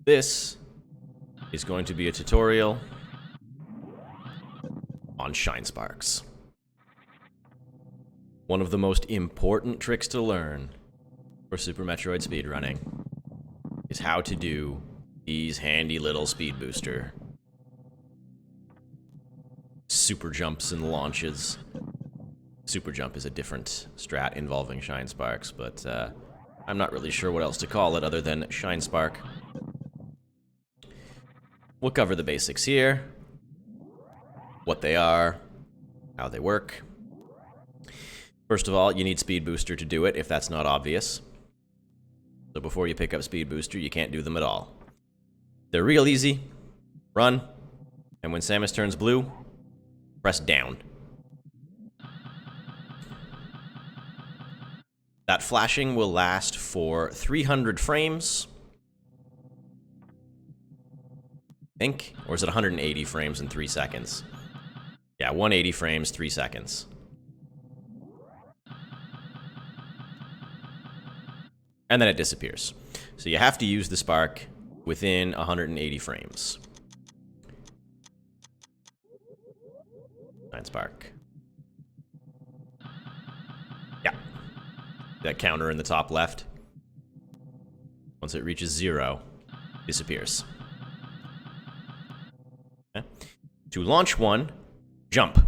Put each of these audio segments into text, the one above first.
This is going to be a tutorial on Shinesparks. One of the most important tricks to learn for Super Metroid speedrunning is how to do these handy little speed booster super jumps and launches. Super jump is a different strat involving Shinesparks, but I'm not really sure what else to call it other than Shinespark. We'll cover the basics here, what they are, how they work. First of all, you need Speed Booster to do it, if that's not obvious. So before you pick up Speed Booster, you can't do them at all. They're real easy. Run, and when Samus turns blue, press down. That flashing will last for 300 frames. I think, or is it 180 frames in 3 seconds? Yeah, 180 frames, 3 seconds. And then it disappears. So you have to use the spark within 180 frames. Spark. Yeah. That counter in the top left. Once it reaches 0, disappears. Okay. To launch one, jump.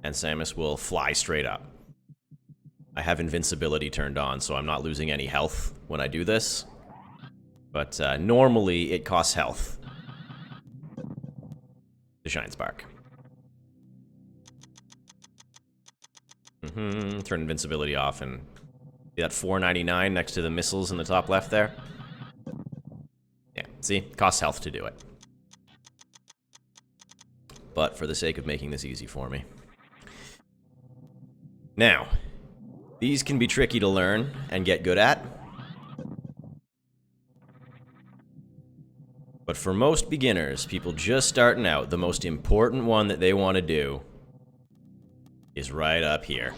And Samus will fly straight up. I have invincibility turned on, so I'm not losing any health when I do this. But normally it costs health to Shinespark. Turn invincibility off and see that $4.99 next to the missiles in the top left there? Yeah, see? It costs health to do it. But for the sake of making this easy for me. Now, these can be tricky to learn and get good at. But for most beginners, people just starting out, the most important one that they want to do is right up here.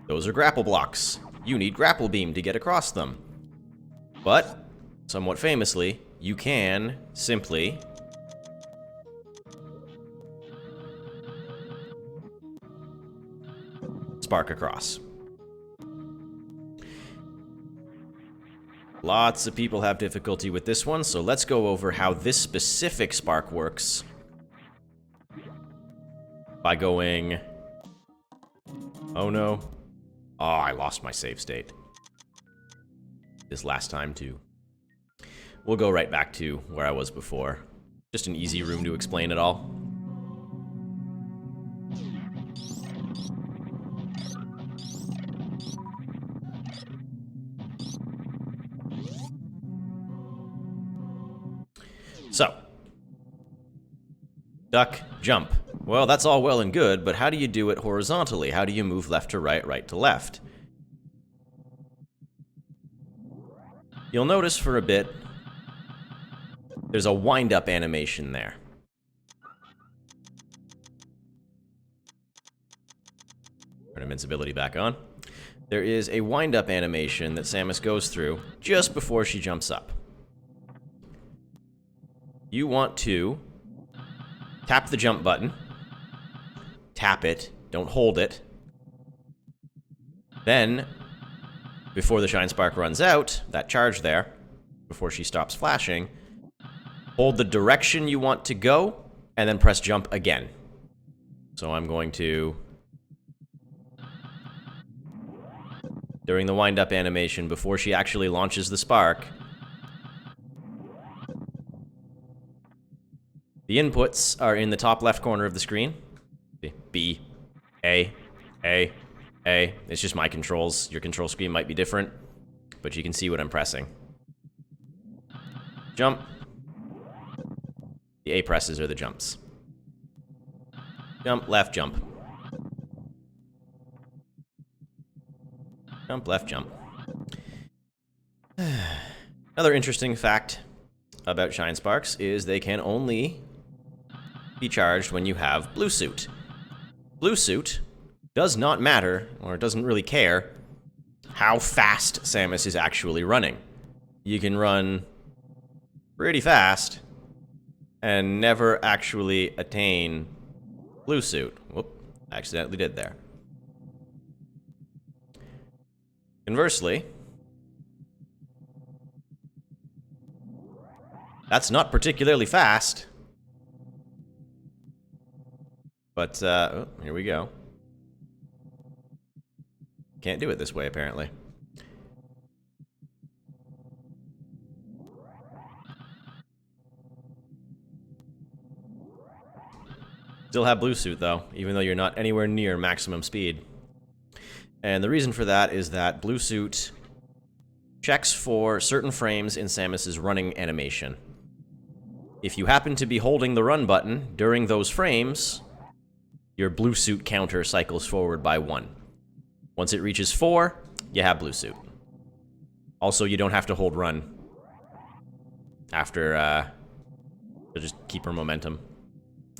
Those are grapple blocks. You need Grapple Beam to get across them. But, somewhat famously, you can simply spark across. Lots of people have difficulty with this one, so let's go over how this specific spark works by going... Oh no. Oh, I lost my save state. This last time, too. We'll go right back to where I was before. Just an easy room to explain it all. So. Duck, jump. Well, that's all well and good, but how do you do it horizontally? How do you move left to right, right to left? You'll notice for a bit, there's a wind-up animation there. Turn invincibility back on. There is a wind-up animation that Samus goes through just before she jumps up. You want to tap the jump button. Tap it, don't hold it. Then, before the Shinespark runs out, that charge there, before she stops flashing, hold the direction you want to go, and then press jump again. So I'm going to... During the wind-up animation, before she actually launches the spark, the inputs are in the top left corner of the screen. B, A. It's just my controls. Your control screen might be different, but you can see what I'm pressing. Jump. The A presses are the jumps. Jump, left, jump. Jump, left, jump. Another interesting fact about Shinesparks is they can only be charged when you have Blue Suit. Blue Suit does not matter, or doesn't really care, how fast Samus is actually running. You can run pretty fast and never actually attain Blue Suit. Whoop, accidentally did there. Conversely, that's not particularly fast. But, oh, here we go. Can't do it this way, apparently. Still have Blue Suit, though, even though you're not anywhere near maximum speed. And the reason for that is that Blue Suit checks for certain frames in Samus's running animation. If you happen to be holding the run button during those frames, your Blue Suit counter cycles forward by 1. Once it reaches 4, you have Blue Suit. Also, you don't have to hold run after, to just keep her momentum.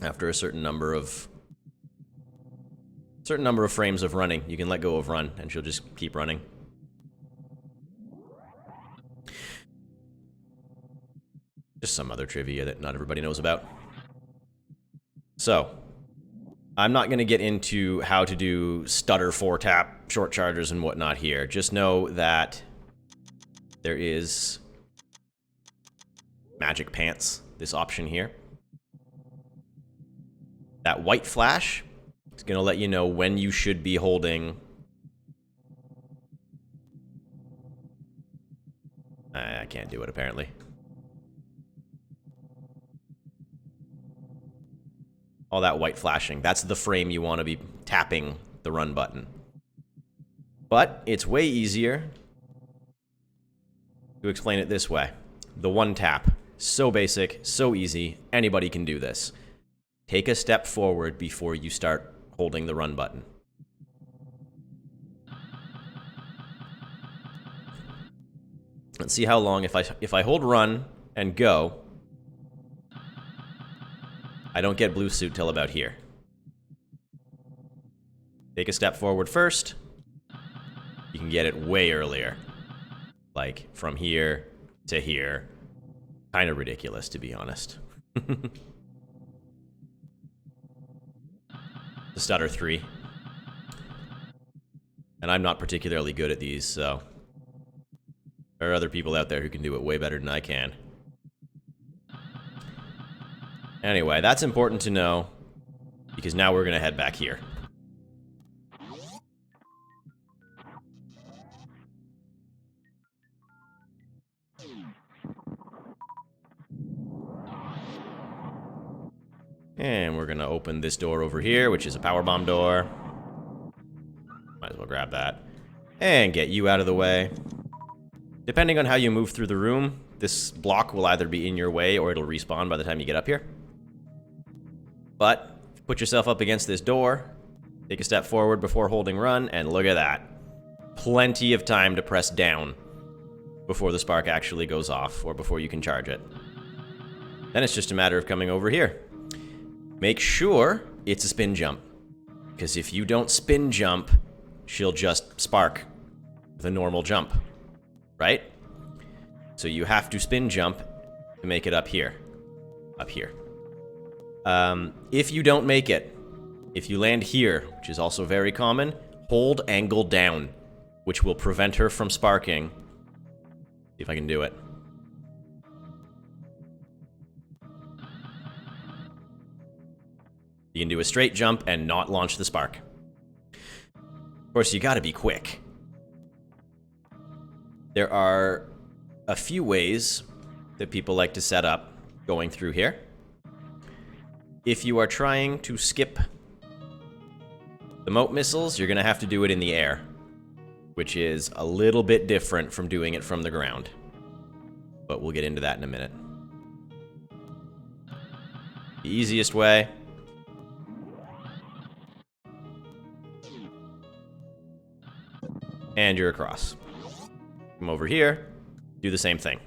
After a certain number of frames of running, you can let go of run, and she'll just keep running. Just some other trivia that not everybody knows about. So, I'm not going to get into how to do stutter 4-tap, short chargers, and whatnot here. Just know that there is Magic Pants, this option here. That white flash is going to let you know when you should be holding... I can't do it, apparently. All that white flashing, that's the frame you want to be tapping the run button. But it's way easier to explain it this way. The one tap, so basic, so easy, anybody can do this. Take a step forward before you start holding the run button. Let's see how long, if I hold run and go, I don't get Blue Suit till about here. Take a step forward first. You can get it way earlier. Like, from here to here. Kind of ridiculous, to be honest. The stutter 3. And I'm not particularly good at these, so... there are other people out there who can do it way better than I can. Anyway, that's important to know, because now we're going to head back here. And we're going to open this door over here, which is a power bomb door. Might as well grab that. And get you out of the way. Depending on how you move through the room, this block will either be in your way or it'll respawn by the time you get up here. But put yourself up against this door, take a step forward before holding run, and look at that. Plenty of time to press down before the spark actually goes off, or before you can charge it. Then it's just a matter of coming over here. Make sure it's a spin jump, because if you don't spin jump, she'll just spark with a normal jump, right? So you have to spin jump to make it up here. Up here. If you don't make it, if you land here, which is also very common, hold angle down, which will prevent her from sparking. See if I can do it. You can do a straight jump and not launch the spark. Of course, you gotta be quick. There are a few ways that people like to set up going through here. If you are trying to skip the Moat missiles, you're going to have to do it in the air, which is a little bit different from doing it from the ground. But we'll get into that in a minute. The easiest way and you're across. Come over here, do the same thing.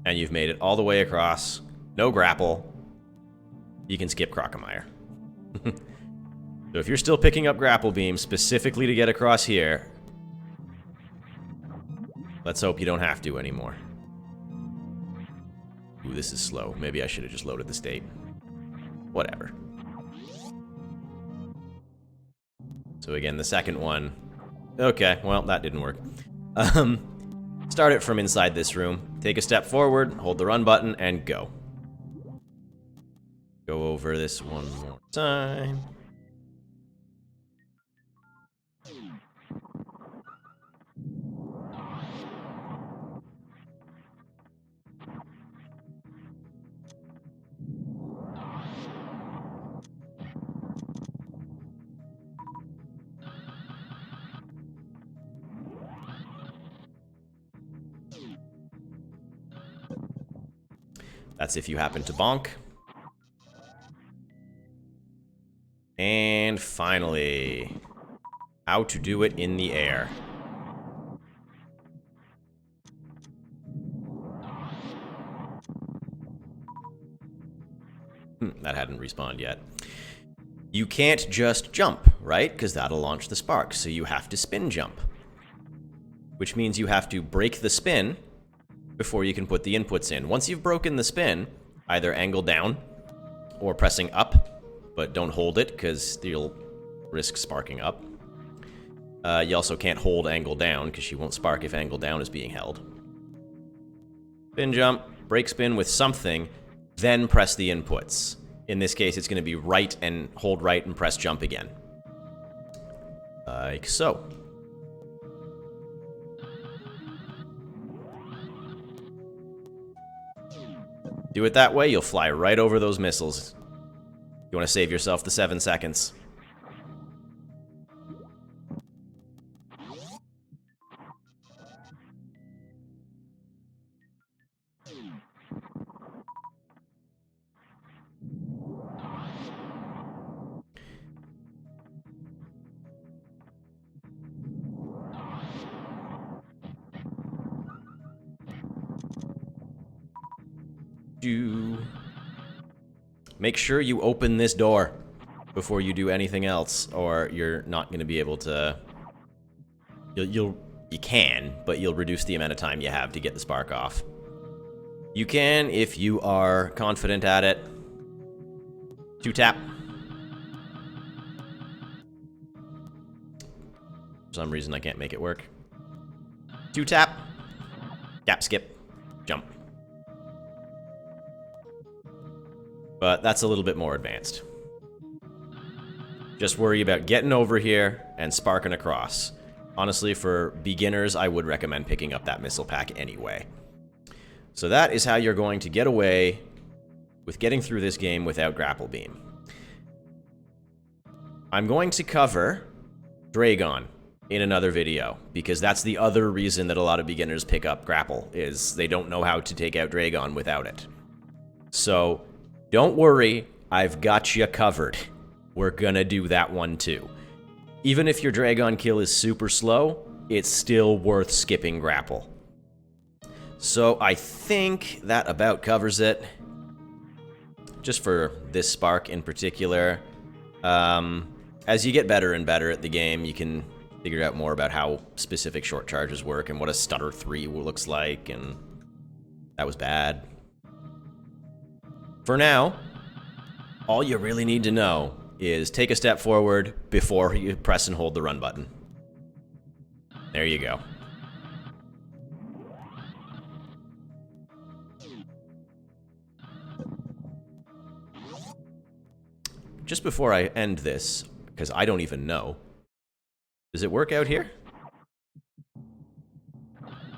And you've made it all the way across. No grapple. You can skip Crocomire. So if you're still picking up Grapple Beam specifically to get across here, let's hope you don't have to anymore. Ooh, this is slow. Maybe I should have just loaded the state. Whatever. So again, the second one. Okay, well, that didn't work. Start it from inside this room. Take a step forward, hold the run button, and go. Go over this one more time. That's if you happen to bonk. And finally, how to do it in the air. That hadn't respawned yet. You can't just jump, right? Because that'll launch the spark, so you have to spin jump. Which means you have to break the spin before you can put the inputs in. Once you've broken the spin, either angle down or pressing up, but don't hold it because you'll risk sparking up. You also can't hold angle down because she won't spark if angle down is being held. Spin jump, break spin with something, then press the inputs. In this case, it's going to be right and hold right and press jump again. Like so. Do it that way, you'll fly right over those missiles. You want to save yourself the 7 seconds. Make sure you open this door before you do anything else, or you're not going to be able to... You can, but you'll reduce the amount of time you have to get the spark off. You can, if you are confident at it. 2-tap. For some reason I can't make it work. 2-tap. Gap skip. Jump. But that's a little bit more advanced. Just worry about getting over here and sparking across. Honestly, for beginners, I would recommend picking up that missile pack anyway. So that is how you're going to get away with getting through this game without Grapple Beam. I'm going to cover Dragon in another video, because that's the other reason that a lot of beginners pick up Grapple, is they don't know how to take out Dragon without it. So... don't worry, I've got you covered. We're gonna do that one too. Even if your Dragon kill is super slow, it's still worth skipping Grapple. So I think that about covers it. Just for this spark in particular. As you get better and better at the game, you can figure out more about how specific short charges work and what a stutter 3 looks like, and that was bad. For now, all you really need to know is take a step forward before you press and hold the run button. There you go. Just before I end this, because I don't even know, does it work out here?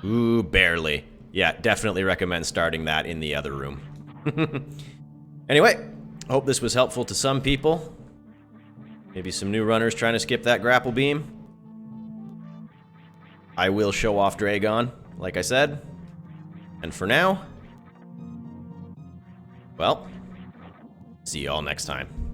Ooh, barely. Yeah, definitely recommend starting that in the other room. Anyway, hope this was helpful to some people. Maybe some new runners trying to skip that Grapple Beam. I will show off Dragon, like I said. And for now, Well, see you all next time.